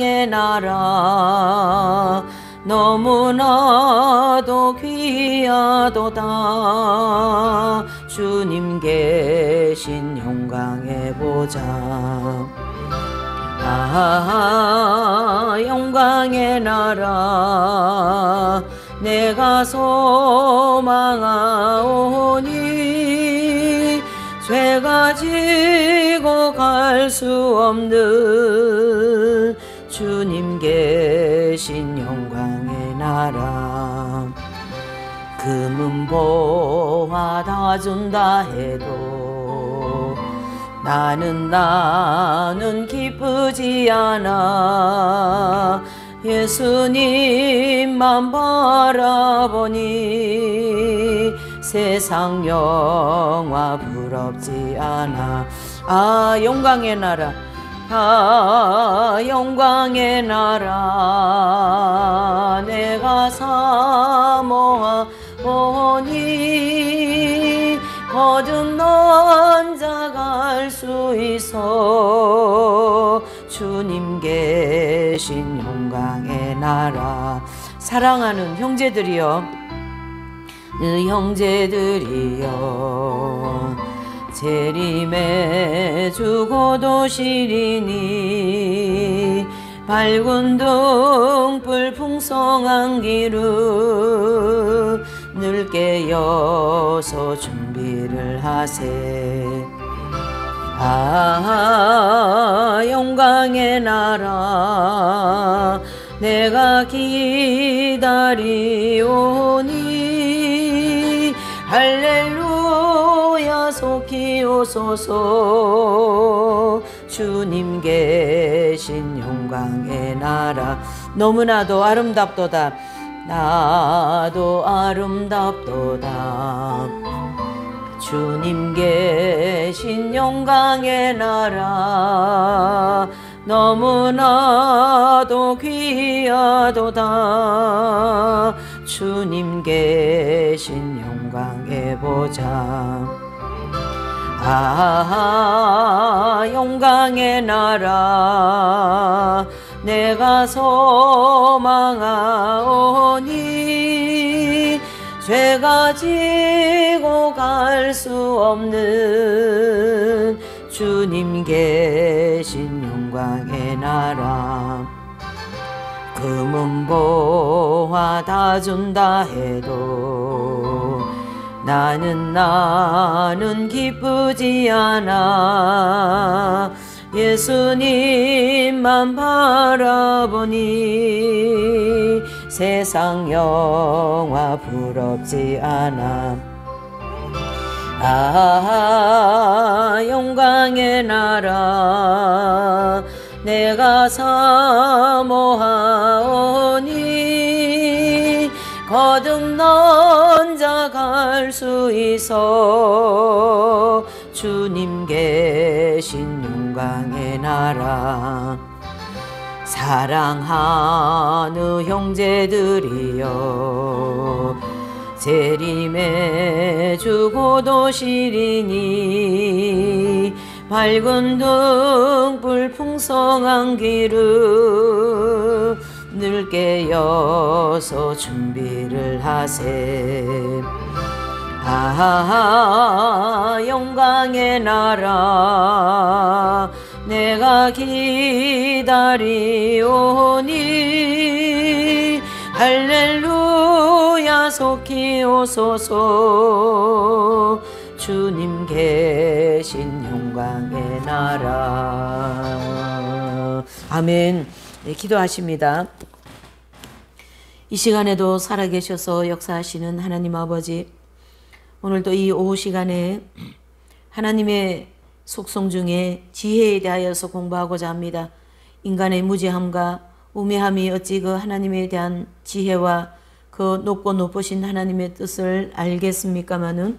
영광의 나라 너무나도 귀하도다. 주님 계신 영광의 보좌. 영광의 나라 내가 소망하오니 죄가 지고 갈 수 없는 주님 계신 영광의 나라. 금은 보화 다 준다 해도 나는 기쁘지 않아. 예수님만 바라보니 세상 영화 부럽지 않아. 영광의 나라, 영광의 나라 내가 사모하오니 거듭난 자 갈 수 있어. 주님 계신 영광의 나라. 사랑하는 형제들이여, 형제들이여, 재림에 죽어도 시리니 밝은 등불 풍성한 길을 늘 깨어서 준비를 하세. 영광의 나라 내가 기다리오니 할렐루야 속히 오소서. 주님 계신 영광의 나라 너무나도 아름답도다. 나도 아름답도다. 주님 계신 영광의 나라 너무나도 귀하도다. 주님 계신 영광의 보좌. 영광의 나라 내가 소망하오니 죄가 지고 갈 수 없는 주님 계신 영광의 나라. 금은 보화 다 준다 해도 나는 기쁘지 않아. 예수님만 바라보니 세상 영화 부럽지 않아. 영광의 나라 내가 사모하오니 거듭난 자 갈 수 있어. 주님 계신 영광의 나라. 사랑하는 형제들이여, 재림에 죽어도 시리니 밝은 등불 풍성한 길을 늘 깨어서 준비를 하세. 영광의 나라 내가 기다리오니 할렐루야 속히 오소서. 주님 계신 영광의 나라. 아멘. 네, 기도하십니다. 이 시간에도 살아계셔서 역사하시는 하나님 아버지, 오늘도 이 오후 시간에 하나님의 속성 중에 지혜에 대하여서 공부하고자 합니다. 인간의 무지함과 우매함이 어찌 그 하나님에 대한 지혜와 그 높고 높으신 하나님의 뜻을 알겠습니까마는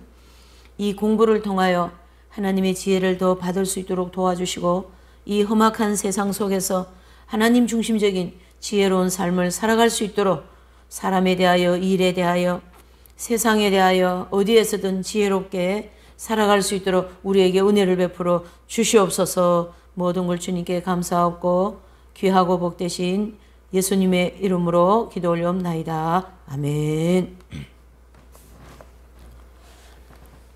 이 공부를 통하여 하나님의 지혜를 더 받을 수 있도록 도와주시고 이 험악한 세상 속에서 하나님 중심적인 지혜로운 삶을 살아갈 수 있도록 사람에 대하여, 일에 대하여, 세상에 대하여 어디에서든 지혜롭게 살아갈 수 있도록 우리에게 은혜를 베풀어 주시옵소서. 모든 걸 주님께 감사하고 귀하고 복되신 예수님의 이름으로 기도 올려옵나이다. 아멘.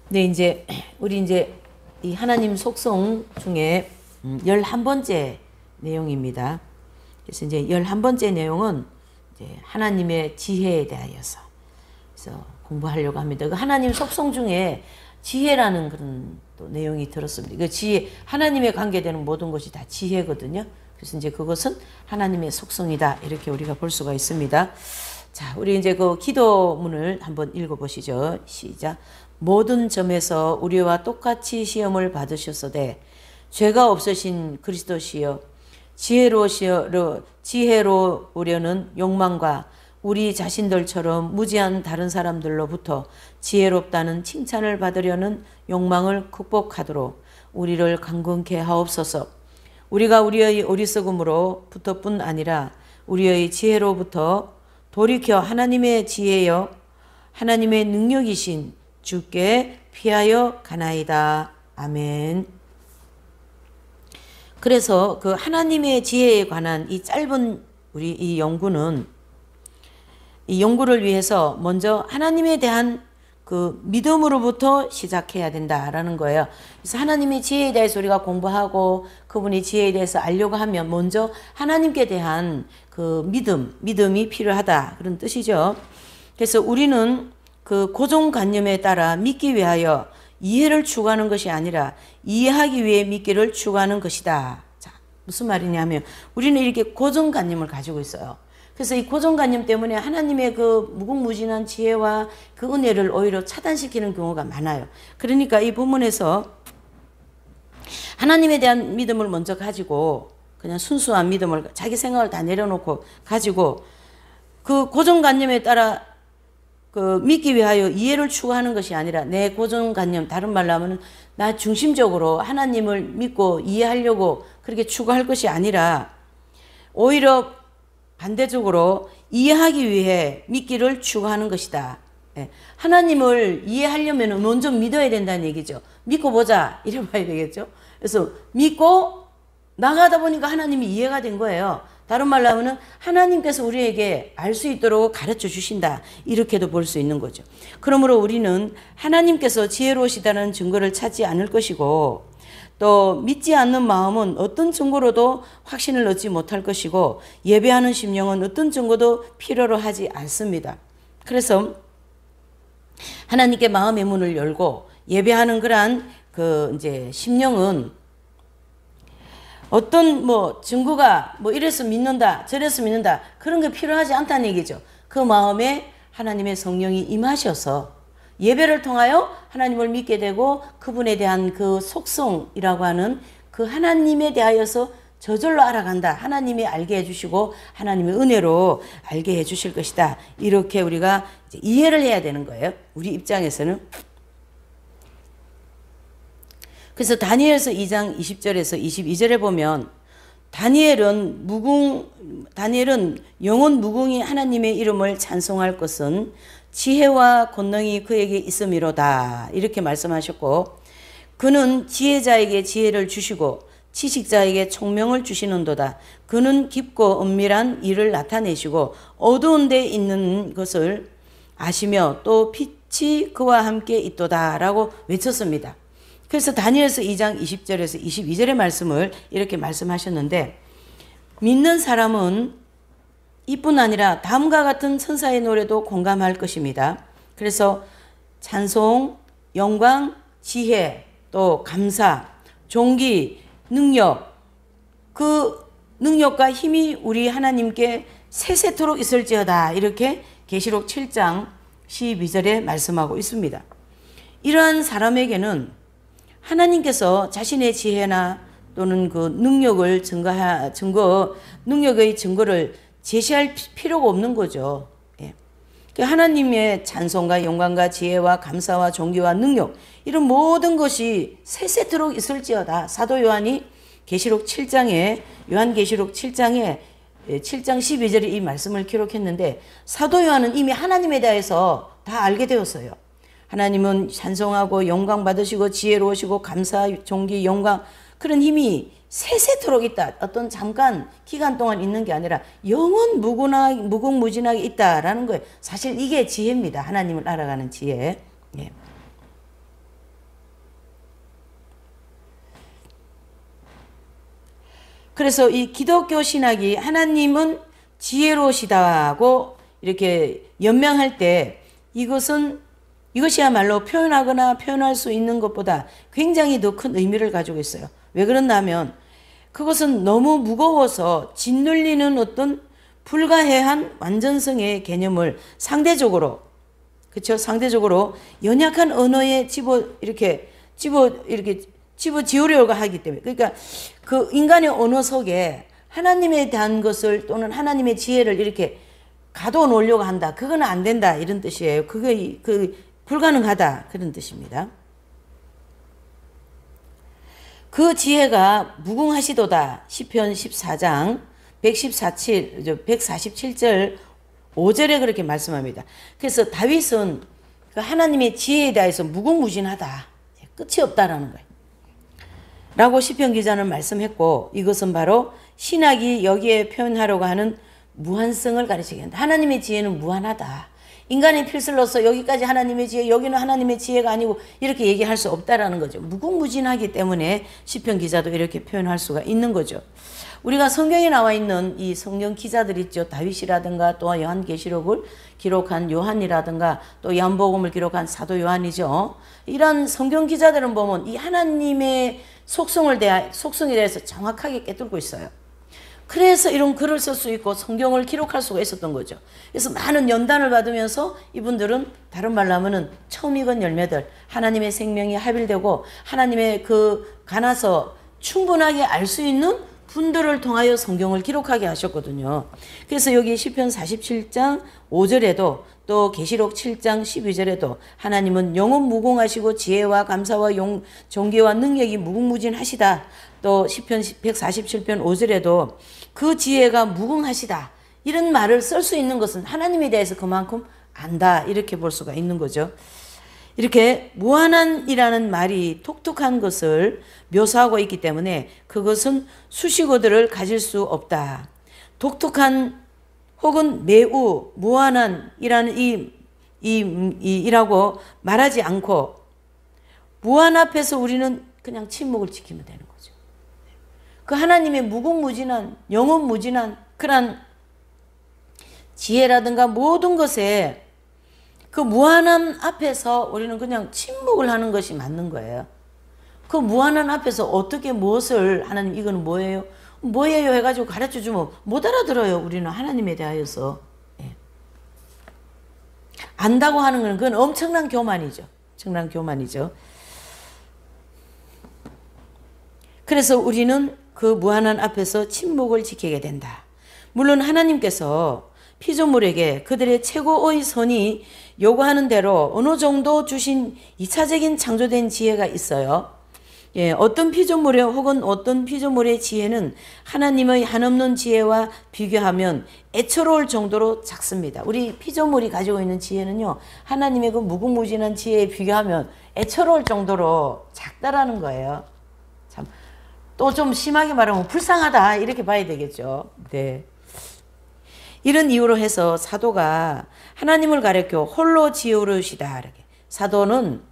네, 우리 이 하나님 속성 중에 11번째 내용입니다. 그래서 11번째 내용은 하나님의 지혜에 대하여서 그래서 공부하려고 합니다. 그 하나님 속성 중에 지혜라는 그런 또 내용이 들었습니다. 그 지혜, 하나님에 관계되는 모든 것이 다 지혜거든요. 그래서 그것은 하나님의 속성이다. 이렇게 우리가 볼 수가 있습니다. 자, 우리 그 기도문을 한번 읽어보시죠. 시작. 모든 점에서 우리와 똑같이 시험을 받으셨으되 죄가 없으신 그리스도시여 지혜로우려는 욕망과 우리 자신들처럼 무지한 다른 사람들로부터 지혜롭다는 칭찬을 받으려는 욕망을 극복하도록 우리를 강건케 하옵소서. 우리가 우리의 어리석음으로 부터뿐 아니라 우리의 지혜로부터 돌이켜 하나님의 지혜여 하나님의 능력이신 주께 피하여 가나이다. 아멘. 그래서 그 하나님의 지혜에 관한 이 짧은 우리 이 연구는 이 연구를 위해서 먼저 하나님에 대한 그 믿음으로부터 시작해야 된다라는 거예요. 그래서 하나님의 지혜에 대해서 우리가 공부하고 그분의 지혜에 대해서 알려고 하면 먼저 하나님께 대한 그 믿음이 필요하다. 그런 뜻이죠. 그래서 우리는 그 고정관념에 따라 믿기 위하여 이해를 추구하는 것이 아니라 이해하기 위해 믿기를 추구하는 것이다. 자, 무슨 말이냐면 우리는 이렇게 고정관념을 가지고 있어요. 그래서 이 고정관념 때문에 하나님의 그 무궁무진한 지혜와 그 은혜를 오히려 차단시키는 경우가 많아요. 그러니까 이 본문에서 하나님에 대한 믿음을 먼저 가지고 그냥 순수한 믿음을 자기 생각을 다 내려놓고 가지고 그 고정관념에 따라 그 믿기 위하여 이해를 추구하는 것이 아니라 내 고정관념, 다른 말로 하면 나 중심적으로 하나님을 믿고 이해하려고 그렇게 추구할 것이 아니라 오히려 반대적으로 이해하기 위해 믿기를 추구하는 것이다. 하나님을 이해하려면 먼저 믿어야 된다는 얘기죠. 믿고 보자 이래 봐야 되겠죠. 그래서 믿고 나가다 보니까 하나님이 이해가 된 거예요. 다른 말로 하면 하나님께서 우리에게 알 수 있도록 가르쳐 주신다. 이렇게도 볼 수 있는 거죠. 그러므로 우리는 하나님께서 지혜로우시다는 증거를 찾지 않을 것이고 또 믿지 않는 마음은 어떤 증거로도 확신을 얻지 못할 것이고 예배하는 심령은 어떤 증거도 필요로 하지 않습니다. 그래서 하나님께 마음의 문을 열고 예배하는 그러한 그 심령은 어떤 증거가 이래서 믿는다 저래서 믿는다 그런 게 필요하지 않다는 얘기죠. 그 마음에 하나님의 성령이 임하셔서 예배를 통하여 하나님을 믿게 되고 그분에 대한 그 속성이라고 하는 그 하나님에 대하여서 저절로 알아간다. 하나님이 알게 해주시고 하나님의 은혜로 알게 해주실 것이다. 이렇게 우리가 이제 이해를 해야 되는 거예요. 우리 입장에서는. 그래서 다니엘서 2장 20절에서 22절에 보면 다니엘은 영원 무궁히 하나님의 이름을 찬송할 것은 지혜와 권능이 그에게 있음이로다. 이렇게 말씀하셨고 그는 지혜자에게 지혜를 주시고 지식자에게 총명을 주시는도다. 그는 깊고 은밀한 일을 나타내시고 어두운 데 있는 것을 아시며 또 빛이 그와 함께 있도다. 라고 외쳤습니다. 그래서 다니엘서 2장 20절에서 22절의 말씀을 이렇게 말씀하셨는데 믿는 사람은 이뿐 아니라 다음과 같은 천사의 노래도 공감할 것입니다. 그래서 찬송, 영광, 지혜, 또 감사, 존귀, 능력, 그 능력과 힘이 우리 하나님께 세세토록 있을지어다. 이렇게 계시록 7장 12절에 말씀하고 있습니다. 이러한 사람에게는 하나님께서 자신의 지혜나 또는 그 능력의 증거를 제시할 필요가 없는 거죠. 예. 하나님의 찬송과 영광과 지혜와 감사와 존귀와 능력 이런 모든 것이 세세토록 있을지어다. 사도 요한이 계시록 7장에 요한계시록 7장에 7장 12절에 이 말씀을 기록했는데 사도 요한은 이미 하나님에 대해서 다 알게 되었어요. 하나님은 찬송하고 영광 받으시고 지혜로우시고 감사, 존귀, 영광 그런 힘이 세세토록 있다. 어떤 잠깐 기간 동안 있는 게 아니라 영원 무궁무진하게 있다라는 거예요. 사실 이게 지혜입니다. 하나님을 알아가는 지혜. 예. 그래서 이 기독교 신학이 하나님은 지혜로우시다고 이렇게 연명할 때 이것이야말로 표현하거나 표현할 수 있는 것보다 굉장히 더 큰 의미를 가지고 있어요. 왜 그런가 하면 그것은 너무 무거워서 짓눌리는 어떤 불가해한 완전성의 개념을 상대적으로, 그렇죠? 상대적으로 연약한 언어에 이렇게 집어지으려고 하기 때문에, 그러니까 그 인간의 언어 속에 하나님에 대한 것을 또는 하나님의 지혜를 이렇게 가둬 놓으려고 한다. 그건 안 된다. 이런 뜻이에요. 불가능하다. 그런 뜻입니다. 그 지혜가 무궁하시도다. 시편 14장 147절 5절에 그렇게 말씀합니다. 그래서 다윗은 그 하나님의 지혜에 대해서 무궁무진하다. 끝이 없다라는 거예요. 라고 시편 기자는 말씀했고, 이것은 바로 신학이 여기에 표현하려고 하는 무한성을 가르치게 한다. 하나님의 지혜는 무한하다. 인간의 필설로서 여기까지 하나님의 지혜, 여기는 하나님의 지혜가 아니고 이렇게 얘기할 수 없다라는 거죠. 무궁무진하기 때문에 시편 기자도 이렇게 표현할 수가 있는 거죠. 우리가 성경에 나와 있는 이 성경 기자들 있죠. 다윗이라든가 또 요한계시록을 기록한 요한이라든가 또 요한복음을 기록한 사도 요한이죠. 이런 성경 기자들은 보면 이 하나님의 속성에 대해서 정확하게 꿰뚫고 있어요. 그래서 이런 글을 쓸 수 있고 성경을 기록할 수가 있었던 거죠. 그래서 많은 연단을 받으면서 이분들은 다른 말로 하면은 처음 익은 열매들, 하나님의 생명이 합일되고 하나님의 그 가나서 충분하게 알 수 있는 분들을 통하여 성경을 기록하게 하셨거든요. 그래서 여기 시편 47장 5절에도 또 계시록 7장 12절에도 하나님은 영원 무궁하시고 지혜와 감사와 존귀와 능력이 무궁무진하시다. 또 시편 147편 5절에도 그 지혜가 무궁하시다. 이런 말을 쓸 수 있는 것은 하나님에 대해서 그만큼 안다. 이렇게 볼 수가 있는 거죠. 이렇게 무한한이라는 말이 독특한 것을 묘사하고 있기 때문에 그것은 수식어들을 가질 수 없다. 독특한 혹은 매우 무한한이라는 이라고 말하지 않고 무한 앞에서 우리는 그냥 침묵을 지키면 되는 거죠. 그 하나님의 무궁무진한 영원무진한 그런 지혜라든가 모든 것에 그 무한함 앞에서 우리는 그냥 침묵을 하는 것이 맞는 거예요. 그 무한한 앞에서 어떻게 무엇을 하나님 이거는 뭐예요? 뭐예요? 해가지고 가르쳐 주면 못 알아들어요. 우리는 하나님에 대하여서. 예. 안다고 하는 건 그건 엄청난 교만이죠. 엄청난 교만이죠. 그래서 우리는 그 무한한 앞에서 침묵을 지키게 된다. 물론 하나님께서 피조물에게 그들의 최고의 선이 요구하는 대로 어느 정도 주신 2차적인 창조된 지혜가 있어요. 예, 어떤 피조물의 혹은 어떤 피조물의 지혜는 하나님의 한없는 지혜와 비교하면 애처로울 정도로 작습니다. 우리 피조물이 가지고 있는 지혜는요, 하나님의 그 무궁무진한 지혜에 비교하면 애처로울 정도로 작다라는 거예요. 참, 또 좀 심하게 말하면 불쌍하다 이렇게 봐야 되겠죠. 네. 이런 이유로 해서 사도가 하나님을 가리켜 홀로 지혜로우시다. 이렇게. 사도는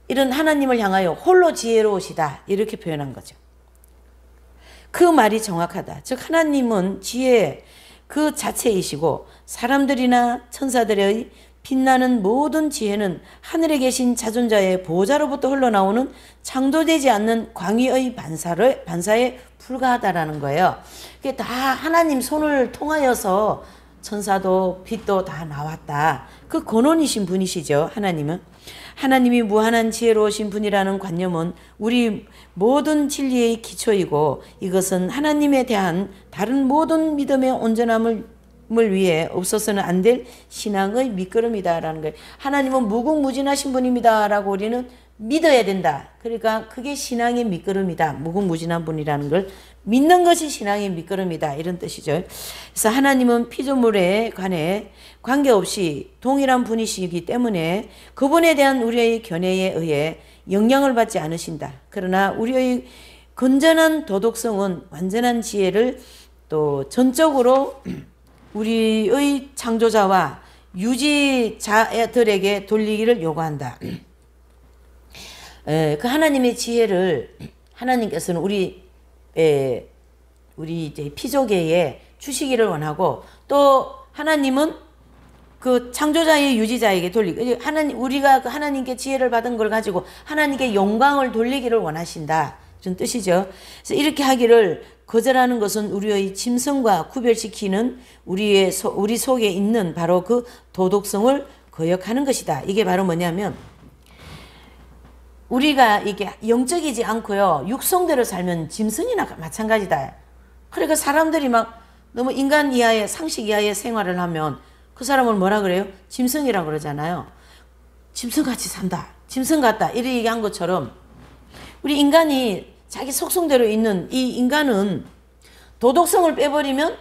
이런 하나님을 향하여 홀로 지혜로우시다. 이렇게 표현한 거죠. 그 말이 정확하다. 즉 하나님은 지혜 그 자체이시고 사람들이나 천사들의 빛나는 모든 지혜는 하늘에 계신 자존자의 보호자로부터 흘러나오는 창조되지 않는 광의의 반사에 불과하다라는 거예요. 그게 다 하나님 손을 통하여서 천사도 빛도 다 나왔다. 그 근원이신 분이시죠. 하나님은. 하나님이 무한한 지혜로우신 분이라는 관념은 우리 모든 진리의 기초이고 이것은 하나님에 대한 다른 모든 믿음의 온전함을 위해 없어서는 안 될 신앙의 밑거름이다라는 거예요. 하나님은 무궁무진하신 분입니다라고 우리는 믿어야 된다. 그러니까 그게 신앙의 밑거름이다. 무궁무진한 분이라는 걸 믿는 것이 신앙의 밑거름이다. 이런 뜻이죠. 그래서 하나님은 피조물에 관해 관계없이 동일한 분이시기 때문에 그분에 대한 우리의 견해에 의해 영향을 받지 않으신다. 그러나 우리의 건전한 도덕성은 완전한 지혜를 또 전적으로 우리의 창조자와 유지자들에게 돌리기를 요구한다. 그 하나님의 지혜를 하나님께서는 우리 이제 피조계에 주시기를 원하고, 또 하나님은 그 창조자의 유지자에게 돌리고, 우리가 그 하나님께 지혜를 받은 걸 가지고 하나님께 영광을 돌리기를 원하신다, 이런 뜻이죠. 그래서 이렇게 하기를 거절하는 것은 우리의 짐승과 구별시키는 우리 속에 있는 바로 그 도덕성을 거역하는 것이다. 이게 바로 뭐냐면, 우리가 이게 영적이지 않고요, 육성대로 살면 짐승이나 마찬가지다. 그러니까 사람들이 막 너무 인간 이하의, 상식 이하의 생활을 하면 그 사람을 뭐라 그래요? 짐승이라고 그러잖아요. 짐승같이 산다, 짐승 같다, 이렇게 얘기한 것처럼 우리 인간이 자기 속성대로 있는 이 인간은 도덕성을 빼버리면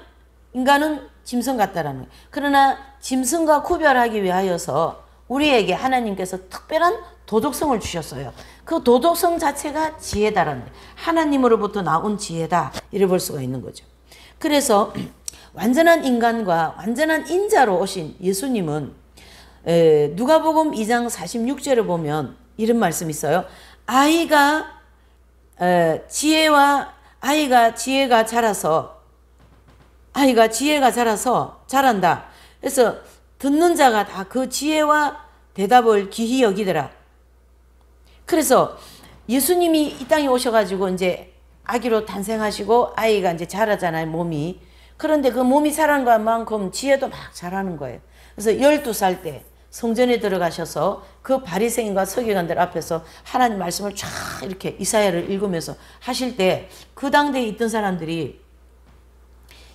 인간은 짐승 같다라는 거예요. 그러나 짐승과 구별하기 위하여서 우리에게 하나님께서 특별한 도덕성을 주셨어요. 그 도덕성 자체가 지혜다라는 거예요. 하나님으로부터 나온 지혜다, 이래 볼 수가 있는 거죠. 그래서 완전한 인간과 완전한 인자로 오신 예수님은 누가복음 2장 46절을 보면 이런 말씀이 있어요. 아이가 지혜가 자라서 자란다. 그래서 듣는 자가 다 그 지혜와 대답을 귀히 여기더라. 그래서 예수님이 이 땅에 오셔가지고 이제 아기로 탄생하시고 아이가 이제 자라잖아요, 몸이. 그런데 그 몸이 자라는 것만큼 지혜도 막 자라는 거예요. 그래서 12살 때 성전에 들어가셔서 그 바리새인과 서기관들 앞에서 하나님 말씀을 쫙 이렇게 이사야를 읽으면서 하실 때 그 당대에 있던 사람들이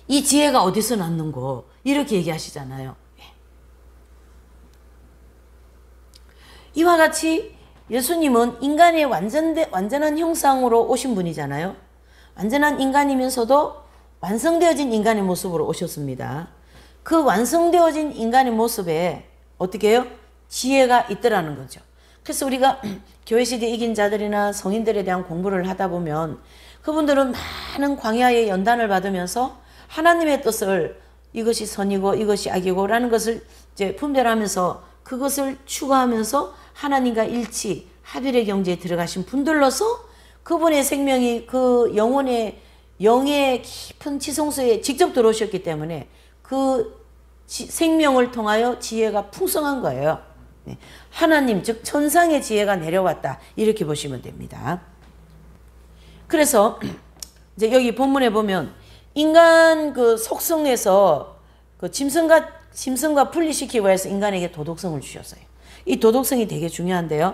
이 지혜가 어디서 났는고 이렇게 얘기하시잖아요. 이와 같이 예수님은 인간의 완전한 형상으로 오신 분이잖아요. 완전한 인간이면서도 완성되어진 인간의 모습으로 오셨습니다. 그 완성되어진 인간의 모습에 어떻게 해요? 지혜가 있더라는 거죠. 그래서 우리가 교회 시대 이긴 자들이나 성인들에 대한 공부를 하다 보면 그분들은 많은 광야의 연단을 받으면서 하나님의 뜻을, 이것이 선이고 이것이 악이고 라는 것을 이제 분별하면서 그것을 추구하면서 하나님과 일치, 합일의 경지에 들어가신 분들로서 그분의 생명이 그 영의 깊은 지성소에 직접 들어오셨기 때문에 그 생명을 통하여 지혜가 풍성한 거예요. 하나님, 즉 천상의 지혜가 내려왔다, 이렇게 보시면 됩니다. 그래서 이제 여기 본문에 보면 인간 그 속성에서 그 짐승과 분리시키기 위해서 인간에게 도덕성을 주셨어요. 이 도덕성이 되게 중요한데요.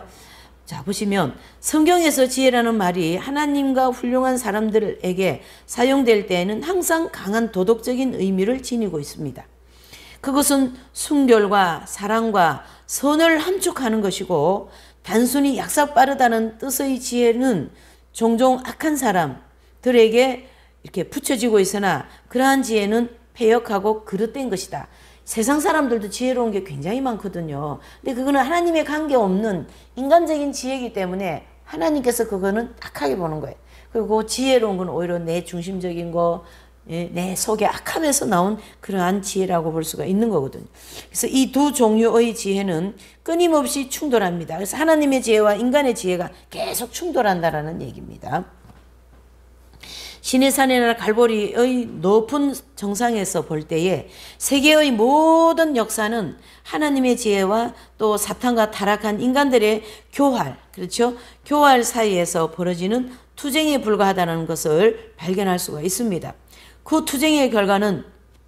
자, 보시면 성경에서 지혜라는 말이 하나님과 훌륭한 사람들에게 사용될 때에는 항상 강한 도덕적인 의미를 지니고 있습니다. 그것은 순결과 사랑과 선을 함축하는 것이고, 단순히 약삭빠르다는 뜻의 지혜는 종종 악한 사람들에게 이렇게 붙여지고 있으나 그러한 지혜는 패역하고 그릇된 것이다. 세상 사람들도 지혜로운 게 굉장히 많거든요. 근데 그거는 하나님에 관계없는 인간적인 지혜이기 때문에 하나님께서 그거는 악하게 보는 거예요. 그리고 지혜로운 건 오히려 내 중심적인 거, 내 속에 악함에서 나온 그러한 지혜라고 볼 수가 있는 거거든요. 그래서 이 두 종류의 지혜는 끊임없이 충돌합니다. 그래서 하나님의 지혜와 인간의 지혜가 계속 충돌한다라는 얘기입니다. 시내산이나 갈보리의 높은 정상에서 볼 때에 세계의 모든 역사는 하나님의 지혜와 또 사탄과 타락한 인간들의 교활, 그렇죠? 교활 사이에서 벌어지는 투쟁에 불과하다는 것을 발견할 수가 있습니다. 그 투쟁의 결과는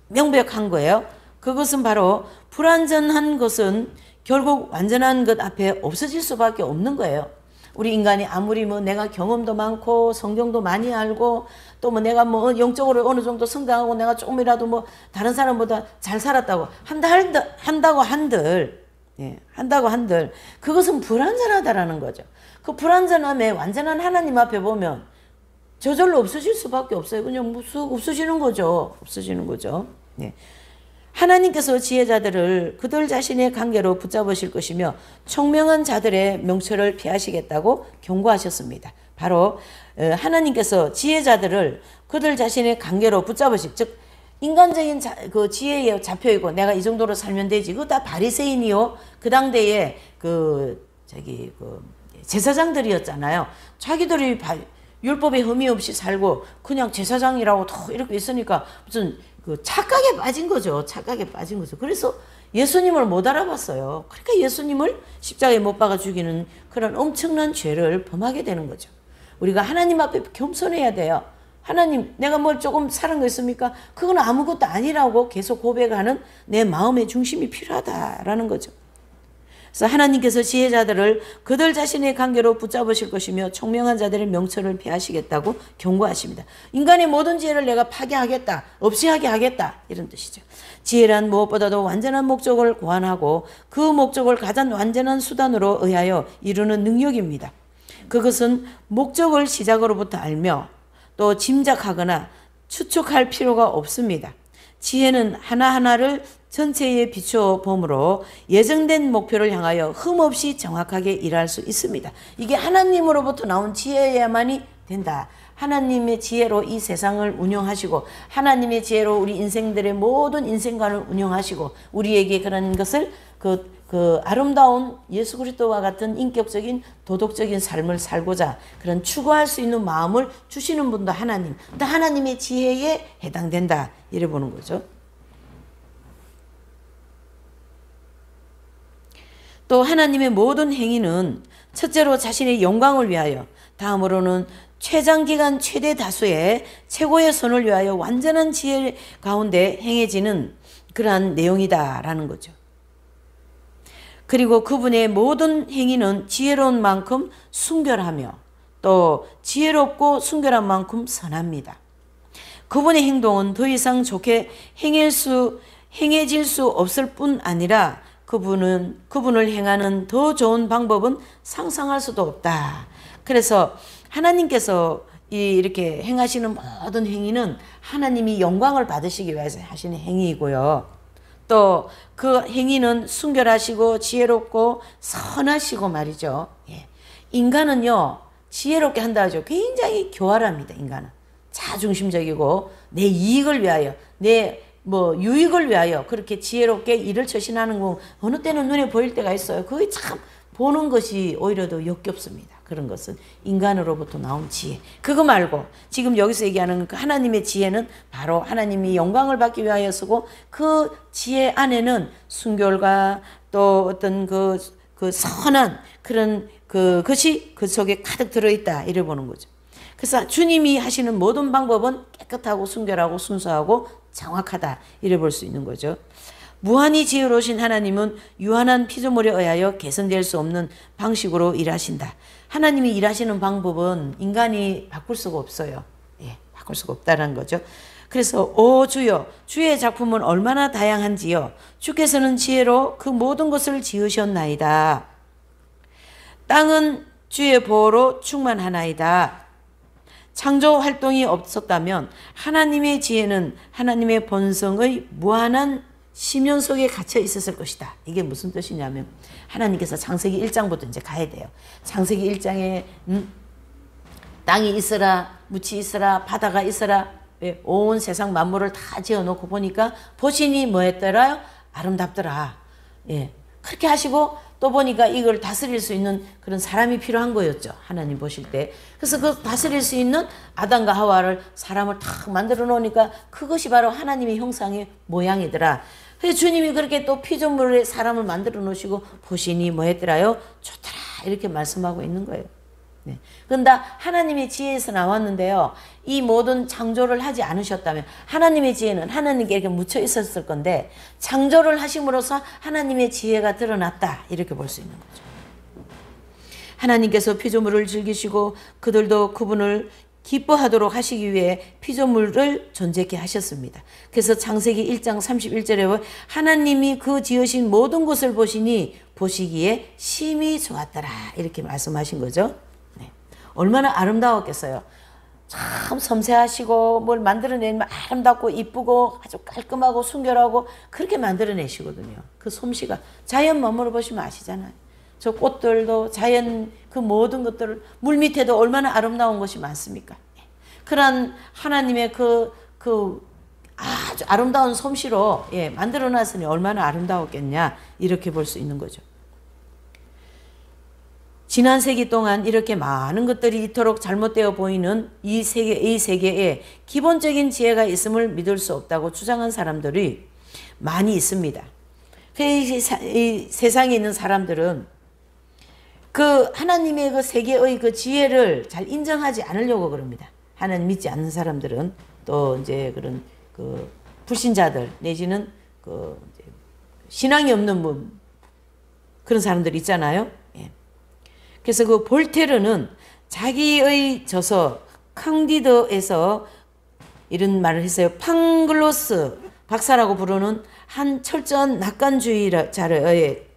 명백한 거예요. 그것은 바로 불완전한 것은 결국 완전한 것 앞에 없어질 수밖에 없는 거예요. 우리 인간이 아무리 뭐 내가 경험도 많고 성경도 많이 알고 또 뭐 내가 뭐 영적으로 어느 정도 성장하고 내가 조금이라도 뭐 다른 사람보다 잘 살았다고 한다고 한들 그것은 불완전하다라는 거죠. 그 불완전함에 완전한 하나님 앞에 보면 저절로 없어질 수밖에 없어요. 그냥 없어지는 거죠. 네. 하나님께서 지혜자들을 그들 자신의 관계로 붙잡으실 것이며 총명한 자들의 명철을 피하시겠다고 경고하셨습니다. 바로 하나님께서 지혜자들을 그들 자신의 관계로 붙잡으실, 즉 인간적인 그 지혜에 잡혀있고 내가 이 정도로 살면 되지. 그거 다 바리새인이요. 그 당대에 제사장들이었잖아요. 자기들이 율법에 흠이 없이 살고 그냥 제사장이라고 더 이렇게 있으니까 무슨 그 착각에 빠진 거죠. 착각에 빠진 거죠. 그래서 예수님을 못 알아봤어요. 그러니까 예수님을 십자가에 못 박아 죽이는 그런 엄청난 죄를 범하게 되는 거죠. 우리가 하나님 앞에 겸손해야 돼요. 하나님, 내가 뭘 조금 사는 거 있습니까? 그건 아무것도 아니라고 계속 고백하는 내 마음의 중심이 필요하다라는 거죠. 그래서 하나님께서 지혜자들을 그들 자신의 관계로 붙잡으실 것이며 총명한 자들의 명철을 폐하시겠다고 경고하십니다. 인간의 모든 지혜를 내가 파괴하겠다, 없이 하게 하겠다, 이런 뜻이죠. 지혜란 무엇보다도 완전한 목적을 고안하고 그 목적을 가장 완전한 수단으로 의하여 이루는 능력입니다. 그것은 목적을 시작으로부터 알며 또 짐작하거나 추측할 필요가 없습니다. 지혜는 하나하나를 전체에 비추어 보므로 예정된 목표를 향하여 흠없이 정확하게 일할 수 있습니다. 이게 하나님으로부터 나온 지혜야만이 된다. 하나님의 지혜로 이 세상을 운영하시고 하나님의 지혜로 우리 인생들의 모든 인생관을 운영하시고 우리에게 그런 것을 그 아름다운 예수 그리스도와 같은 인격적인 도덕적인 삶을 살고자 그런 추구할 수 있는 마음을 주시는 분도 하나님, 또 하나님의 지혜에 해당된다, 이래 보는 거죠. 또 하나님의 모든 행위는 첫째로 자신의 영광을 위하여, 다음으로는 최장기간 최대 다수의 최고의 선을 위하여 완전한 지혜 가운데 행해지는 그러한 내용이다라는 거죠. 그리고 그분의 모든 행위는 지혜로운 만큼 순결하며 또 지혜롭고 순결한 만큼 선합니다. 그분의 행동은 더 이상 좋게 행해질 수 없을 뿐 아니라 그분을 행하는 더 좋은 방법은 상상할 수도 없다. 그래서 하나님께서 이렇게 행하시는 모든 행위는 하나님이 영광을 받으시기 위해서 하시는 행위이고요. 또 그 행위는 순결하시고 지혜롭고 선하시고 말이죠. 예. 인간은요, 지혜롭게 한다 하죠. 굉장히 교활합니다. 인간은 자중심적이고 내 이익을 위하여, 내 유익을 위하여 그렇게 지혜롭게 일을 처신하는 거 어느 때는 눈에 보일 때가 있어요. 그게 참 보는 것이 오히려 더 역겹습니다. 그런 것은 인간으로부터 나온 지혜. 그거 말고 지금 여기서 얘기하는 그 하나님의 지혜는 바로 하나님이 영광을 받기 위하여 쓰고 그 지혜 안에는 순결과 또 어떤 그 선한 그런 그것이 그 속에 가득 들어있다, 이래 보는 거죠. 그래서 주님이 하시는 모든 방법은 깨끗하고 순결하고 순수하고 정확하다, 이래 볼 수 있는 거죠. 무한히 지혜로우신 하나님은 유한한 피조물에 의하여 개선될 수 없는 방식으로 일하신다. 하나님이 일하시는 방법은 인간이 바꿀 수가 없어요. 예, 바꿀 수가 없다는 거죠. 그래서 오 주여, 주의 작품은 얼마나 다양한지요. 주께서는 지혜로 그 모든 것을 지으셨나이다. 땅은 주의 보호로 충만하나이다. 창조 활동이 없었다면 하나님의 지혜는 하나님의 본성의 무한한 심연 속에 갇혀 있었을 것이다. 이게 무슨 뜻이냐면 하나님께서 창세기 1장부터 이제 가야 돼요. 창세기 1장에 땅이 있어라, 묻이 있어라, 바다가 있어라, 온 세상 만물을 다 지어놓고 보니까 보시니 뭐했더라요? 아름답더라. 예, 그렇게 하시고 또 보니까 이걸 다스릴 수 있는 그런 사람이 필요한 거였죠. 하나님 보실 때. 그래서 그 다스릴 수 있는 아담과 하와를, 사람을 탁 만들어 놓으니까 그것이 바로 하나님의 형상의 모양이더라. 그래서 주님이 그렇게 또 피조물의 사람을 만들어 놓으시고 보시니 뭐했더라요? 좋더라, 이렇게 말씀하고 있는 거예요. 네. 그런데 하나님의 지혜에서 나왔는데요, 이 모든 창조를 하지 않으셨다면 하나님의 지혜는 하나님께 이렇게 묻혀 있었을 건데 창조를 하심으로써 하나님의 지혜가 드러났다, 이렇게 볼 수 있는 거죠. 하나님께서 피조물을 즐기시고 그들도 그분을 기뻐하도록 하시기 위해 피조물을 존재케 하셨습니다. 그래서 창세기 1장 31절에 보면 하나님이 그 지으신 모든 것을 보시기에 심히 좋았더라, 이렇게 말씀하신 거죠. 네. 얼마나 아름다웠겠어요. 참 섬세하시고 뭘 만들어내면 아름답고 이쁘고 아주 깔끔하고 순결하고 그렇게 만들어내시거든요. 그 솜씨가 자연 몸으로 보시면 아시잖아요. 저 꽃들도 자연 그 모든 것들을 물 밑에도 얼마나 아름다운 것이 많습니까? 그런 하나님의 그 아주 아름다운 솜씨로 만들어 놨으니 얼마나 아름다웠겠냐 이렇게 볼 수 있는 거죠. 지난 세기 동안 이렇게 많은 것들이 이토록 잘못되어 보이는 이 세계에 기본적인 지혜가 있음을 믿을 수 없다고 주장한 사람들이 많이 있습니다. 이 세상에 있는 사람들은 그 하나님의 그 세계의 그 지혜를 잘 인정하지 않으려고 그럽니다. 하나님 믿지 않는 사람들은 또 이제 그런 그 불신자들 내지는 그 신앙이 없는 분 그런 사람들 있잖아요. 그래서 그 볼테르는 자기의 저서 캉디드에서 이런 말을 했어요. 팡글로스 박사라고 부르는 한 철저한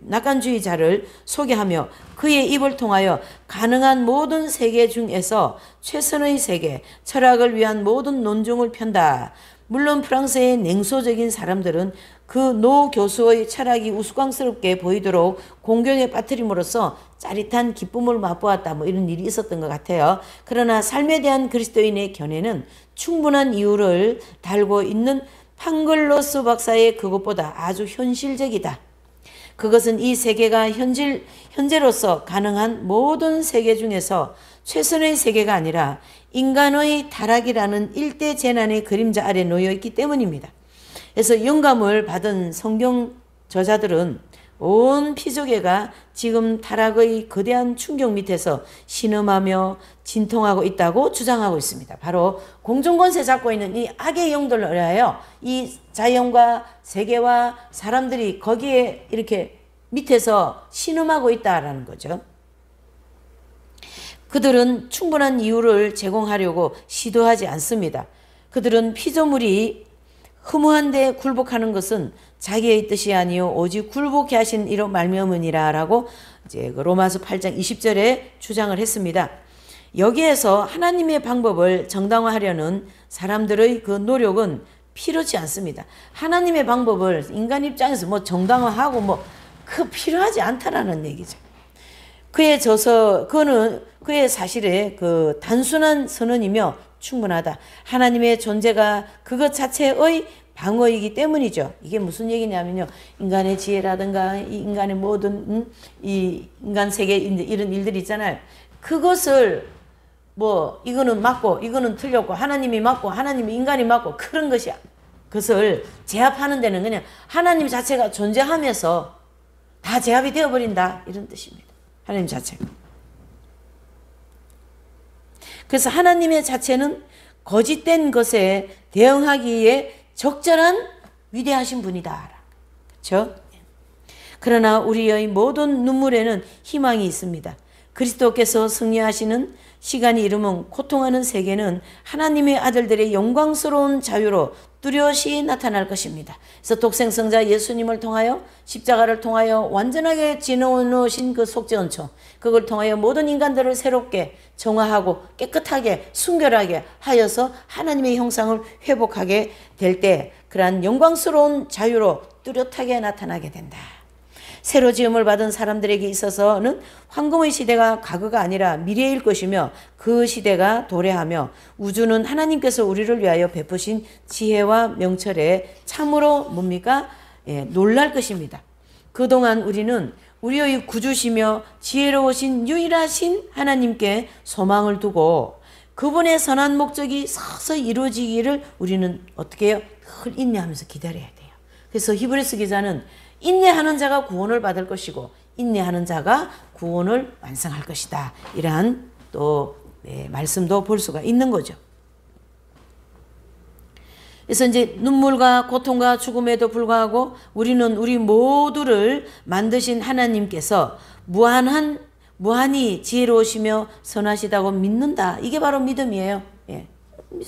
낙관주의자를 소개하며 그의 입을 통하여 가능한 모든 세계 중에서 최선의 세계, 철학을 위한 모든 논중을 편다. 물론 프랑스의 냉소적인 사람들은 그 노 교수의 철학이 우스꽝스럽게 보이도록 공경에 빠뜨림으로써 짜릿한 기쁨을 맛보았다. 뭐 이런 일이 있었던 것 같아요. 그러나 삶에 대한 그리스도인의 견해는 충분한 이유를 달고 있는 팡글로스 박사의 그것보다 아주 현실적이다. 그것은 이 세계가 현재로서 가능한 모든 세계 중에서 최선의 세계가 아니라 인간의 타락이라는 일대 재난의 그림자 아래 놓여 있기 때문입니다. 그래서 영감을 받은 성경 저자들은 온 피조계가 지금 타락의 거대한 충격 밑에서 신음하며 진통하고 있다고 주장하고 있습니다. 바로 공중권세 잡고 있는 이 악의 영들을 위하여 이 자연과 세계와 사람들이 거기에 이렇게 밑에서 신음하고 있다라는 거죠. 그들은 충분한 이유를 제공하려고 시도하지 않습니다. 그들은 피조물이 허무한데 굴복하는 것은 자기의 뜻이 아니요 오직 굴복해 하신 이로 말미암으니라라고 이제 로마서 8장 20절에 주장을 했습니다. 여기에서 하나님의 방법을 정당화하려는 사람들의 그 노력은 필요치 않습니다. 하나님의 방법을 인간 입장에서 뭐 정당화하고 뭐 그 필요하지 않다라는 얘기죠. 그는 그의 사실에 그 단순한 선언이며 충분하다. 하나님의 존재가 그것 자체의 방어이기 때문이죠. 이게 무슨 얘기냐면요. 인간의 지혜라든가 이 인간의 모든 이 인간 세계 이런 일들이 있잖아요. 그것을 뭐 이거는 맞고 이거는 틀렸고 하나님이 맞고 하나님이 인간이 맞고 그런 것이 그것을 제압하는 데는 그냥 하나님 자체가 존재하면서 다 제압이 되어버린다 이런 뜻입니다. 하나님 자체가. 그래서 하나님의 자체는 거짓된 것에 대응하기에 적절한 위대하신 분이다. 그렇죠? 그러나 우리의 모든 눈물에는 희망이 있습니다. 그리스도께서 승리하시는 시간이 이르면 고통하는 세계는 하나님의 아들들의 영광스러운 자유로 뚜렷이 나타날 것입니다. 그래서 독생성자 예수님을 통하여 십자가를 통하여 완전하게 지어놓으신 그 속죄원초 그걸 통하여 모든 인간들을 새롭게 정화하고 깨끗하게 순결하게 하여서 하나님의 형상을 회복하게 될 때 그러한 영광스러운 자유로 뚜렷하게 나타나게 된다. 새로 지음을 받은 사람들에게 있어서는 황금의 시대가 과거가 아니라 미래일 것이며 그 시대가 도래하며 우주는 하나님께서 우리를 위하여 베푸신 지혜와 명철에 참으로 뭡니까? 놀랄 것입니다. 그동안 우리는 우리의 구주시며 지혜로우신 유일하신 하나님께 소망을 두고 그분의 선한 목적이 서서히 이루어지기를 우리는 어떻게 해요? 늘 인내하면서 기다려야 돼요. 그래서 히브리서 기자는 인내하는 자가 구원을 받을 것이고 인내하는 자가 구원을 완성할 것이다. 이러한 또 말씀도 볼 수가 있는 거죠. 그래서 이제 눈물과 고통과 죽음에도 불구하고 우리는 우리 모두를 만드신 하나님께서 무한히 지혜로우시며 선하시다고 믿는다. 이게 바로 믿음이에요.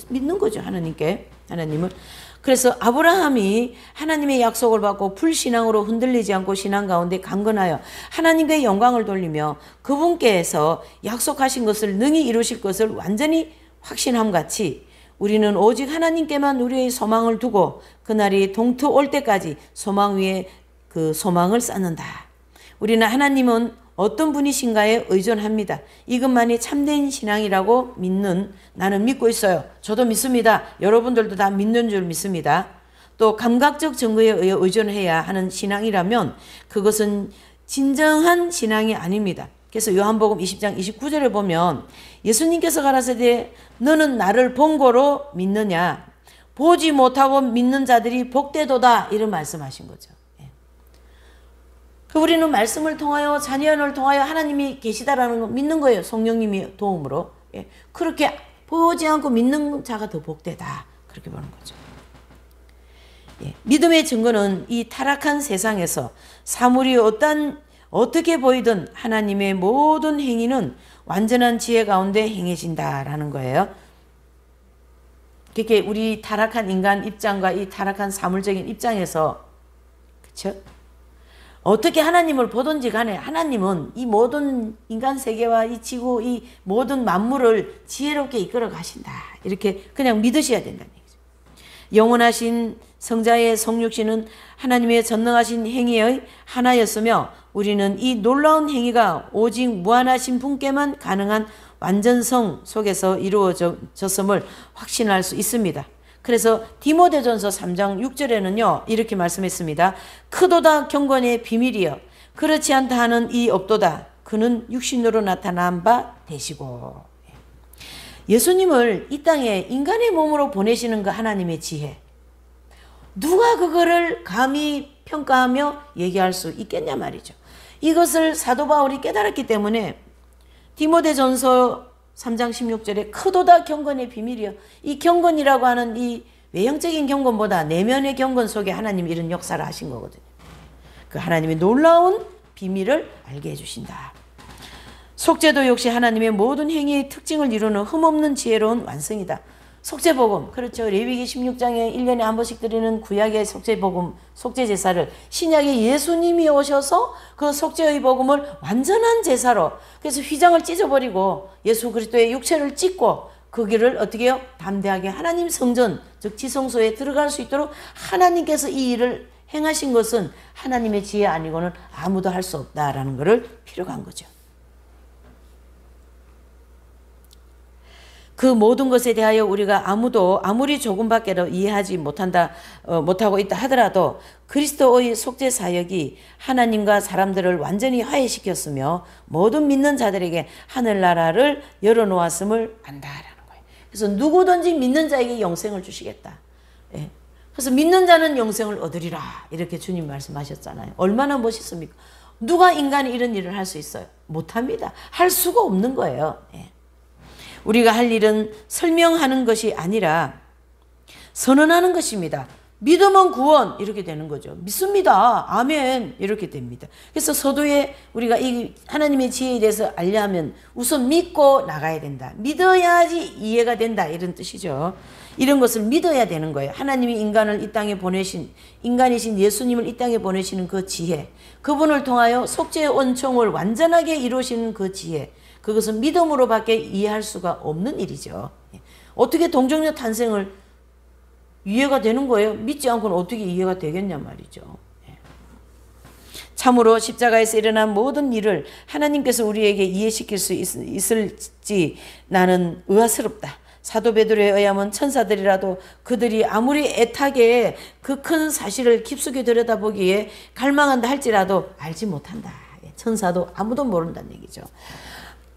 믿는 거죠. 하나님을. 그래서 아브라함이 하나님의 약속을 받고 불신앙으로 흔들리지 않고 신앙 가운데 강건하여 하나님께 영광을 돌리며 그분께서 약속하신 것을 능히 이루실 것을 완전히 확신함 같이 우리는 오직 하나님께만 우리의 소망을 두고 그날이 동토 올 때까지 소망 위에 그 소망을 쌓는다. 우리는 하나님은 어떤 분이신가에 의존합니다. 이것만이 참된 신앙이라고 믿는 나는 믿고 있어요. 저도 믿습니다. 여러분들도 다 믿는 줄 믿습니다. 또 감각적 증거에 의해 의존해야 하는 신앙이라면 그것은 진정한 신앙이 아닙니다. 그래서 요한복음 20장 29절에 보면 예수님께서 가라사대 너는 나를 본 거로 믿느냐 보지 못하고 믿는 자들이 복되도다 이런 말씀하신 거죠. 우리는 말씀을 통하여 자녀를 통하여 하나님이 계시다라는 거 믿는 거예요. 성령님이 도움으로. 그렇게 보지 않고 믿는 자가 더 복되다. 그렇게 보는 거죠. 믿음의 증거는 이 타락한 세상에서 사물이 어떻게 보이든 하나님의 모든 행위는 완전한 지혜 가운데 행해진다라는 거예요. 그렇게 우리 타락한 인간 입장과 이 타락한 사물적인 입장에서 그렇죠? 어떻게 하나님을 보든지 간에 하나님은 이 모든 인간 세계와 이 지구 이 모든 만물을 지혜롭게 이끌어 가신다. 이렇게 그냥 믿으셔야 된다는 얘기죠. 영원하신 성자의 성육신은 하나님의 전능하신 행위의 하나였으며 우리는 이 놀라운 행위가 오직 무한하신 분께만 가능한 완전성 속에서 이루어졌음을 확신할 수 있습니다. 그래서 디모데전서 3장 6절에는요 이렇게 말씀했습니다. 크도다 경건의 비밀이여 그렇지 않다 하는 이 없도다. 그는 육신으로 나타난 바 되시고. 예수님을 이 땅에 인간의 몸으로 보내시는 그 하나님의 지혜. 누가 그거를 감히 평가하며 얘기할 수 있겠냐 말이죠. 이것을 사도 바울이 깨달았기 때문에 디모데전서 3장 16절에 크도다 경건의 비밀이요. 이 경건이라고 하는 이 외형적인 경건보다 내면의 경건 속에 하나님이 이런 역사를 하신 거거든요. 그 하나님의 놀라운 비밀을 알게 해주신다. 속죄도 역시 하나님의 모든 행위의 특징을 이루는 흠없는 지혜로운 완성이다. 속죄복음, 그렇죠. 레위기 16장에 1년에 한 번씩 드리는 구약의 속죄복음, 속죄제사를 신약의 예수님이 오셔서 그 속죄의 복음을 완전한 제사로 그래서 휘장을 찢어버리고 예수 그리스도의 육체를 찢고 그 길을 어떻게 해요? 담대하게 하나님 성전, 즉 지성소에 들어갈 수 있도록 하나님께서 이 일을 행하신 것은 하나님의 지혜 아니고는 아무도 할 수 없다라는 것을 필요가 한 거죠. 그 모든 것에 대하여 우리가 아무리 조금밖에도 이해하지 못하고 있다 하더라도 그리스도의 속죄 사역이 하나님과 사람들을 완전히 화해시켰으며 모든 믿는 자들에게 하늘나라를 열어놓았음을 안다라는 거예요. 그래서 누구든지 믿는 자에게 영생을 주시겠다. 예. 그래서 믿는 자는 영생을 얻으리라 이렇게 주님 말씀하셨잖아요. 얼마나 멋있습니까? 누가 인간이 이런 일을 할 수 있어요? 못합니다. 할 수가 없는 거예요. 예. 우리가 할 일은 설명하는 것이 아니라 선언하는 것입니다. 믿으면 구원 이렇게 되는 거죠. 믿습니다. 아멘 이렇게 됩니다. 그래서 서두에 우리가 이 하나님의 지혜에 대해서 알려면 우선 믿고 나가야 된다. 믿어야지 이해가 된다 이런 뜻이죠. 이런 것을 믿어야 되는 거예요. 하나님이 인간을 이 땅에 보내신 인간이신 예수님을 이 땅에 보내시는 그 지혜 그분을 통하여 속죄의 원총을 완전하게 이루시는 그 지혜 그것은 믿음으로밖에 이해할 수가 없는 일이죠. 어떻게 동정녀 탄생을 이해가 되는 거예요? 믿지 않고는 어떻게 이해가 되겠냐 말이죠. 참으로 십자가에서 일어난 모든 일을 하나님께서 우리에게 이해시킬 수 있을지 나는 의아스럽다. 사도 베드로에 의하면 천사들이라도 그들이 아무리 애타게 그 큰 사실을 깊숙이 들여다보기에 갈망한다 할지라도 알지 못한다. 천사도 아무도 모른다는 얘기죠.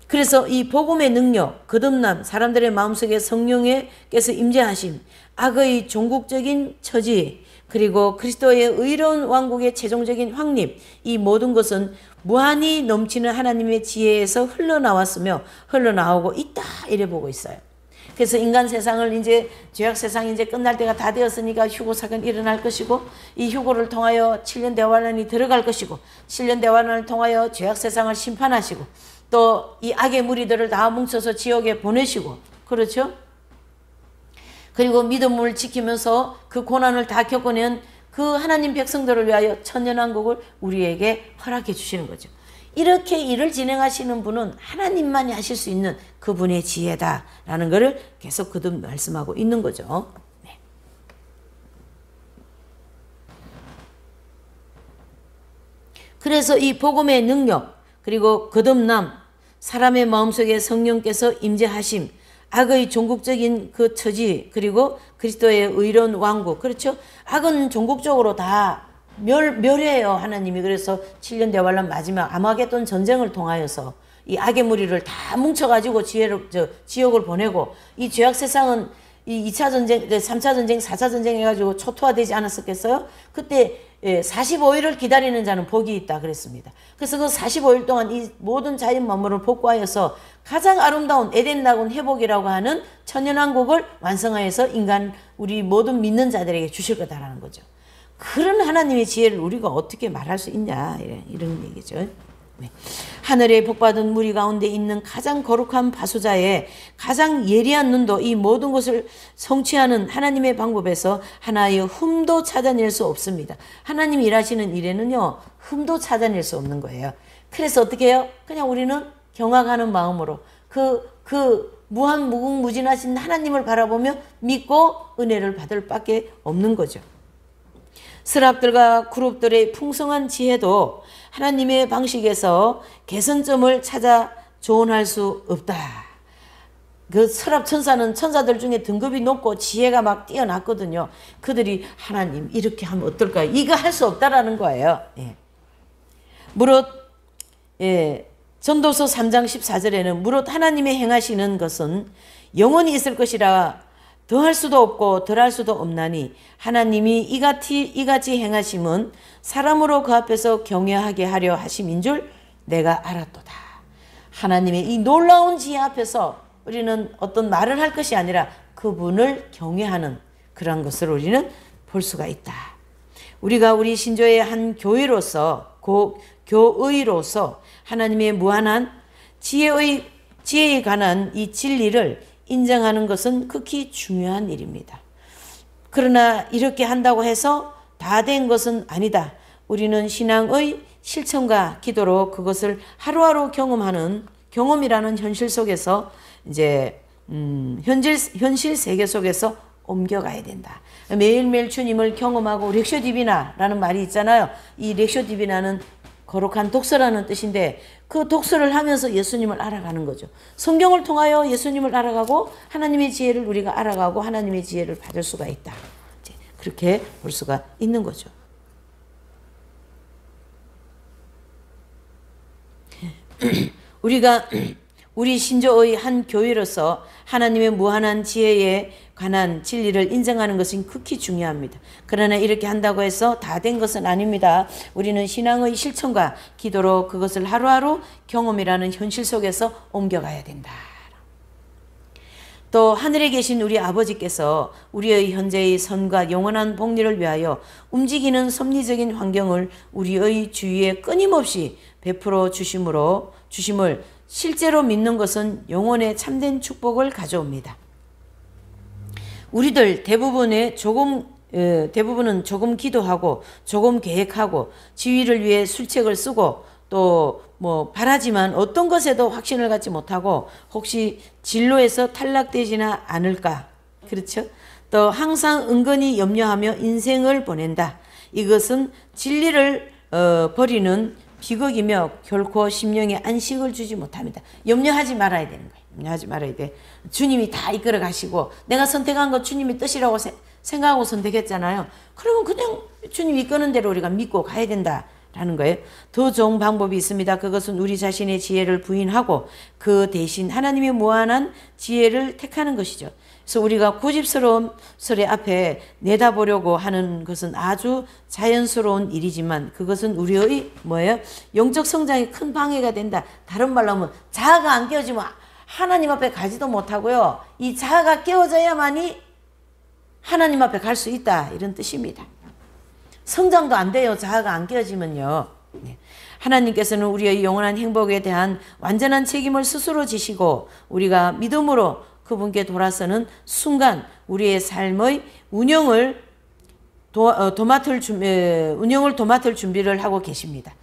그래서 이 복음의 능력, 거듭남, 사람들의 마음속에 성령께서 임재하심, 악의 종국적인 처지, 그리고 그리스도의 의로운 왕국의 최종적인 확립, 이 모든 것은 무한히 넘치는 하나님의 지혜에서 흘러나왔으며 흘러나오고 있다 이래 보고 있어요. 그래서 인간 세상을 이제 죄악 세상이 이제 끝날 때가 다 되었으니까 휴고 사건이 일어날 것이고 이 휴고를 통하여 7년 대환란이 들어갈 것이고 7년 대환란을 통하여 죄악 세상을 심판하시고 또 이 악의 무리들을 다 뭉쳐서 지옥에 보내시고 그렇죠? 그리고 믿음을 지키면서 그 고난을 다 겪어낸 그 하나님 백성들을 위하여 천년왕국을 우리에게 허락해 주시는 거죠. 이렇게 일을 진행하시는 분은 하나님만이 하실 수 있는 그분의 지혜다라는 것을 계속 거듭 말씀하고 있는 거죠. 네. 그래서 이 복음의 능력 그리고 거듭남, 사람의 마음속에 성령께서 임재하심, 악의 종국적인 그 처지, 그리고 그리스도의 의로운 왕국. 그렇죠? 악은 종국적으로 다 멸해요, 하나님이. 그래서 7년 대환란 마지막 아마겟돈 전쟁을 통하여서 이 악의 무리를 다 뭉쳐가지고 지옥을 보내고, 이 죄악 세상은 이 2차 전쟁, 3차 전쟁, 4차 전쟁 해가지고 초토화되지 않았었겠어요? 그때 45일을 기다리는 자는 복이 있다 그랬습니다. 그래서 그 45일 동안 이 모든 자연 만물을 복구하여서 가장 아름다운 에덴 낙원 회복이라고 하는 천연왕국을 완성하여서 인간, 우리 모든 믿는 자들에게 주실 거다라는 거죠. 그런 하나님의 지혜를 우리가 어떻게 말할 수 있냐, 이런 얘기죠. 네. 하늘에 복받은 무리 가운데 있는 가장 거룩한 바수자의 가장 예리한 눈도 이 모든 것을 성취하는 하나님의 방법에서 하나의 흠도 찾아낼 수 없습니다. 하나님이 일하시는 일에는요, 흠도 찾아낼 수 없는 거예요. 그래서 어떻게 해요? 그냥 우리는 경악하는 마음으로 그 무한 무궁무진하신 하나님을 바라보며 믿고 은혜를 받을 밖에 없는 거죠. 스랍들과 그룹들의 풍성한 지혜도 하나님의 방식에서 개선점을 찾아 조언할 수 없다. 그 스랍 천사는 천사들 중에 등급이 높고 지혜가 막 뛰어났거든요. 그들이 하나님 이렇게 하면 어떨까요? 이거 할 수 없다라는 거예요. 예. 무릇 전도서 3장 14절에는 무릇 하나님의 행하시는 것은 영원히 있을 것이라 더할 수도 없고 덜할 수도 없나니 하나님이 이같이 행하심은 사람으로 그 앞에서 경외하게 하려 하심인 줄 내가 알았도다. 하나님의 이 놀라운 지혜 앞에서 우리는 어떤 말을 할 것이 아니라 그분을 경외하는 그런 것을 우리는 볼 수가 있다. 우리가 우리 신조의 한 교회로서 교의로서 하나님의 무한한 지혜에 관한 이 진리를 인정하는 것은 극히 중요한 일입니다. 그러나 이렇게 한다고 해서 다 된 것은 아니다. 우리는 신앙의 실천과 기도로 그것을 하루하루 경험이라는 현실 속에서 이제 현실 세계 속에서 옮겨가야 된다. 매일매일 주님을 경험하고 렉쇼 디비나라는 말이 있잖아요. 이 렉쇼 디비나는 거룩한 독서라는 뜻인데 그 독서를 하면서 예수님을 알아가는 거죠. 성경을 통하여 예수님을 알아가고 하나님의 지혜를 우리가 알아가고 하나님의 지혜를 받을 수가 있다. 그렇게 볼 수가 있는 거죠. 우리가 우리 신조의 한 교회로서 하나님의 무한한 지혜에 관한 진리를 인정하는 것은 극히 중요합니다. 그러나 이렇게 한다고 해서 다 된 것은 아닙니다. 우리는 신앙의 실천과 기도로 그것을 하루하루 경험이라는 현실 속에서 옮겨가야 된다. 또 하늘에 계신 우리 아버지께서 우리의 현재의 선과 영원한 복리를 위하여 움직이는 섭리적인 환경을 우리의 주위에 끊임없이 베풀어 주심을 실제로 믿는 것은 영혼의 참된 축복을 가져옵니다. 우리들 대부분은 조금 기도하고 조금 계획하고 지위를 위해 술책을 쓰고 또 바라지만 어떤 것에도 확신을 갖지 못하고 혹시 진로에서 탈락되지나 않을까. 그렇죠? 또 항상 은근히 염려하며 인생을 보낸다. 이것은 진리를 버리는 비극이며 결코 심령에 안식을 주지 못합니다. 염려하지 말아야 되는 거예요. 염려하지 말아야 돼. 주님이 다 이끌어 가시고 내가 선택한 거 주님이 뜻이라고 생각하고 선택했잖아요. 그러면 그냥 주님이 이끄는 대로 우리가 믿고 가야 된다라는 거예요. 더 좋은 방법이 있습니다. 그것은 우리 자신의 지혜를 부인하고 그 대신 하나님의 무한한 지혜를 택하는 것이죠. 그래서 우리가 고집스러운 소리 앞에 내다보려고 하는 것은 아주 자연스러운 일이지만 그것은 우리의 영적 성장에 큰 방해가 된다. 다른 말로 하면 자아가 안 깨어지면 하나님 앞에 가지도 못하고요. 이 자아가 깨어져야만이 하나님 앞에 갈 수 있다. 이런 뜻입니다. 성장도 안 돼요. 자아가 안 깨어지면요. 하나님께서는 우리의 영원한 행복에 대한 완전한 책임을 스스로 지시고 우리가 믿음으로 그분께 돌아서는 순간 우리의 삶의 운영을 도맡을 준비를 하고 계십니다.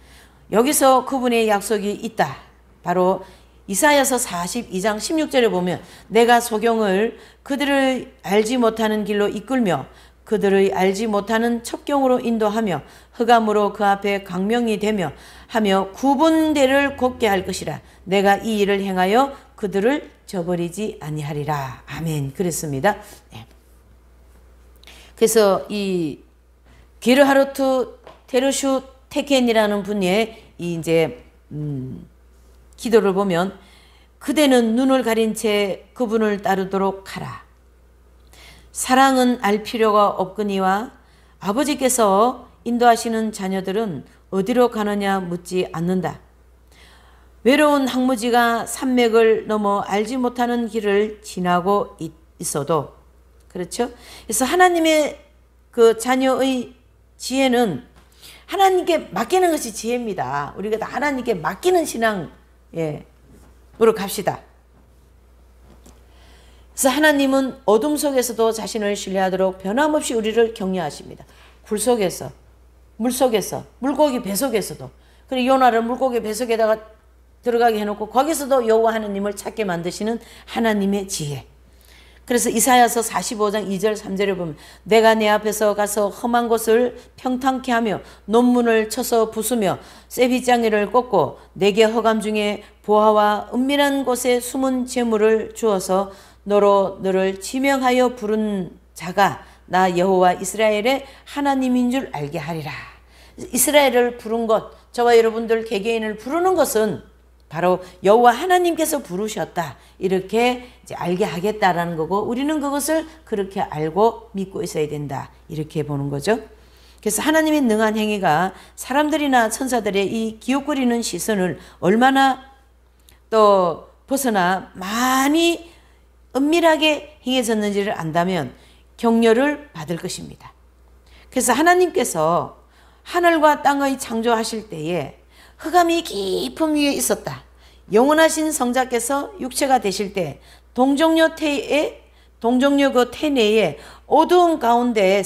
여기서 그분의 약속이 있다. 바로 이사야서 42장 16절에 보면 내가 소경을 그들을 알지 못하는 길로 이끌며 그들의 알지 못하는 첩경으로 인도하며 흑암으로 그 앞에 광명이 되며 하며 구분대를 곱게 할 것이라. 내가 이 일을 행하여 그들을 저버리지 아니하리라. 아멘. 그랬습니다. 네. 그래서 이 게르하르트 테르슈 테켄이라는 분의 이제 기도를 보면 그대는 눈을 가린 채 그분을 따르도록 하라. 사랑은 알 필요가 없거니와 아버지께서 인도하시는 자녀들은 어디로 가느냐 묻지 않는다. 외로운 항무지가 산맥을 넘어 알지 못하는 길을 지나고 있어도 그렇죠? 그래서 하나님의 그 자녀의 지혜는 하나님께 맡기는 것이 지혜입니다. 우리가 다 하나님께 맡기는 신앙으로 갑시다. 그래서 하나님은 어둠 속에서도 자신을 신뢰하도록 변함없이 우리를 격려하십니다. 굴 속에서, 물 속에서, 물고기 배 속에서도. 그리고 요나를 물고기 배 속에다가 들어가게 해놓고 거기서도 여호와 하나님을 찾게 만드시는 하나님의 지혜. 그래서 이사야서 45장 2절 3절에 보면 내가 내 앞에서 가서 험한 곳을 평탄케 하며 논문을 쳐서 부수며 쇠빗장이를 꽂고 내게 허감 중에 보화와 은밀한 곳에 숨은 재물을 주어서 너로 너를 지명하여 부른 자가 나 여호와 이스라엘의 하나님인 줄 알게 하리라. 이스라엘을 부른 것, 저와 여러분들 개개인을 부르는 것은 바로 여호와 하나님께서 부르셨다. 이렇게 이제 알게 하겠다라는 거고 우리는 그것을 그렇게 알고 믿고 있어야 된다. 이렇게 보는 거죠. 그래서 하나님의 능한 행위가 사람들이나 천사들의 이 기웃거리는 시선을 얼마나 또 벗어나 많이 은밀하게 행해졌는지를 안다면 격려를 받을 것입니다. 그래서 하나님께서 하늘과 땅의 창조하실 때에 흑암이 깊음 위에 있었다. 영원하신 성자께서 육체가 되실 때 동정녀 그 태내에 어두운 가운데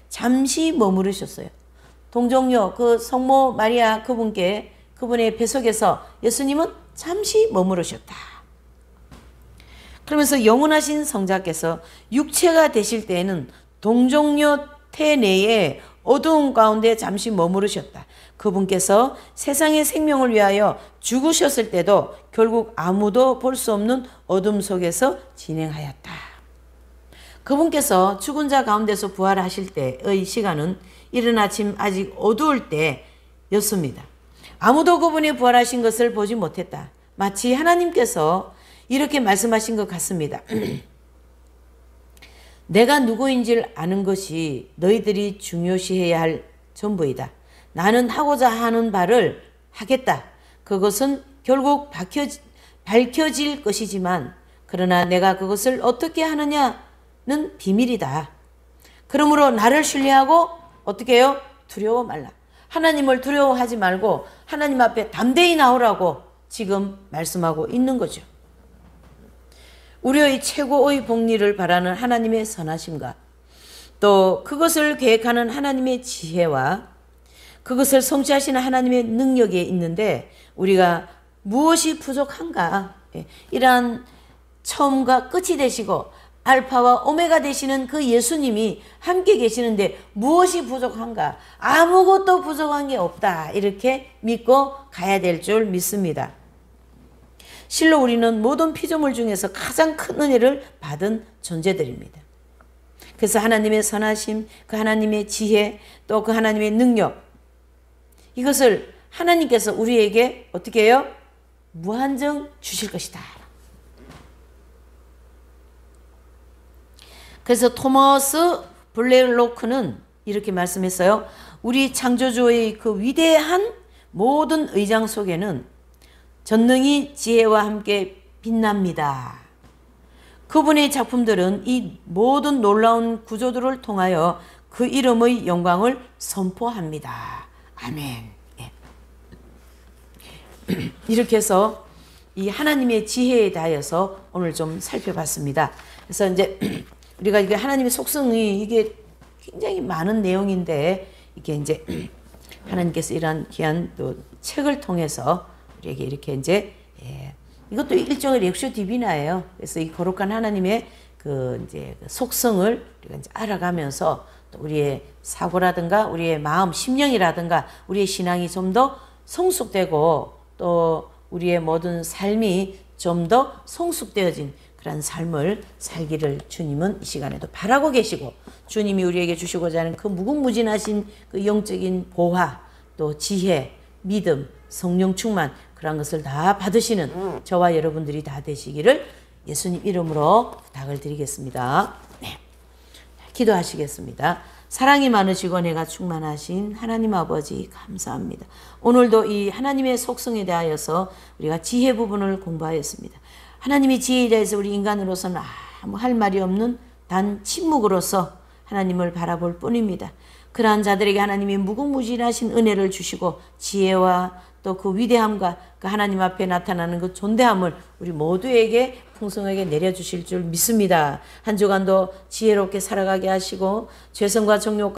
잠시 머무르셨어요. 동정녀 그 성모 마리아 그분의 뱃속에서 예수님은 잠시 머무르셨다. 그러면서 영원하신 성자께서 육체가 되실 때에는 동정녀 태내에 어두운 가운데 잠시 머무르셨다. 그분께서 세상의 생명을 위하여 죽으셨을 때도 결국 아무도 볼 수 없는 어둠 속에서 진행하였다. 그분께서 죽은 자 가운데서 부활하실 때의 시간은 이른 아침 아직 어두울 때였습니다. 아무도 그분이 부활하신 것을 보지 못했다. 마치 하나님께서 이렇게 말씀하신 것 같습니다. 내가 누구인지를 아는 것이 너희들이 중요시해야 할 전부이다. 나는 하고자 하는 바를 하겠다. 그것은 결국 밝혀질 것이지만 그러나 내가 그것을 어떻게 하느냐는 비밀이다. 그러므로 나를 신뢰하고 어떻게 해요? 두려워 말라. 하나님을 두려워하지 말고 하나님 앞에 담대히 나오라고 지금 말씀하고 있는 거죠. 우리의 최고의 복리를 바라는 하나님의 선하심과 또 그것을 계획하는 하나님의 지혜와 그것을 성취하시는 하나님의 능력에 있는데 우리가 무엇이 부족한가? 이러한 처음과 끝이 되시고 알파와 오메가 되시는 그 예수님이 함께 계시는데 무엇이 부족한가? 아무것도 부족한 게 없다. 이렇게 믿고 가야 될 줄 믿습니다. 실로 우리는 모든 피조물 중에서 가장 큰 은혜를 받은 존재들입니다. 그래서 하나님의 선하심, 그 하나님의 지혜, 또 그 하나님의 능력, 이것을 하나님께서 우리에게 어떻게 해요? 무한정 주실 것이다. 그래서 토머스 블레로크는 이렇게 말씀했어요. 우리 창조주의 그 위대한 모든 의장 속에는 전능이 지혜와 함께 빛납니다. 그분의 작품들은 이 모든 놀라운 구조들을 통하여 그 이름의 영광을 선포합니다. 아멘. 예. 이렇게 해서 이 하나님의 지혜에 대하여서 오늘 좀 살펴봤습니다. 그래서 이제 우리가 이게 하나님의 속성이 이게 굉장히 많은 내용인데 이게 이제 하나님께서 이러한 귀한 또 책을 통해서 우리에게 이렇게 이제 이것도 일종의 렉쇼 디비나예요. 그래서 이 거룩한 하나님의 이제 속성을 우리가 이제 알아가면서 또 우리의 사고라든가 우리의 마음, 심령이라든가 우리의 신앙이 좀 더 성숙되고 또 우리의 모든 삶이 좀 더 성숙되어진 그런 삶을 살기를 주님은 이 시간에도 바라고 계시고, 주님이 우리에게 주시고자 하는 그 무궁무진하신 그 영적인 보화, 또 지혜, 믿음, 성령 충만, 그런 것을 다 받으시는 저와 여러분들이 다 되시기를 예수님 이름으로 부탁을 드리겠습니다. 네. 기도하시겠습니다. 사랑이 많으시고 내가 충만하신 하나님 아버지, 감사합니다. 오늘도 이 하나님의 속성에 대하여서 우리가 지혜 부분을 공부하였습니다. 하나님의 지혜에 대해서 우리 인간으로서는 아무 할 말이 없는 단 침묵으로서 하나님을 바라볼 뿐입니다. 그러한 자들에게 하나님이 무궁무진하신 은혜를 주시고 지혜와 또 그 위대함과 그 하나님 앞에 나타나는 그 존대함을 우리 모두에게 풍성하게 내려주실 줄 믿습니다. 한 주간도 지혜롭게 살아가게 하시고 죄성과 정욕과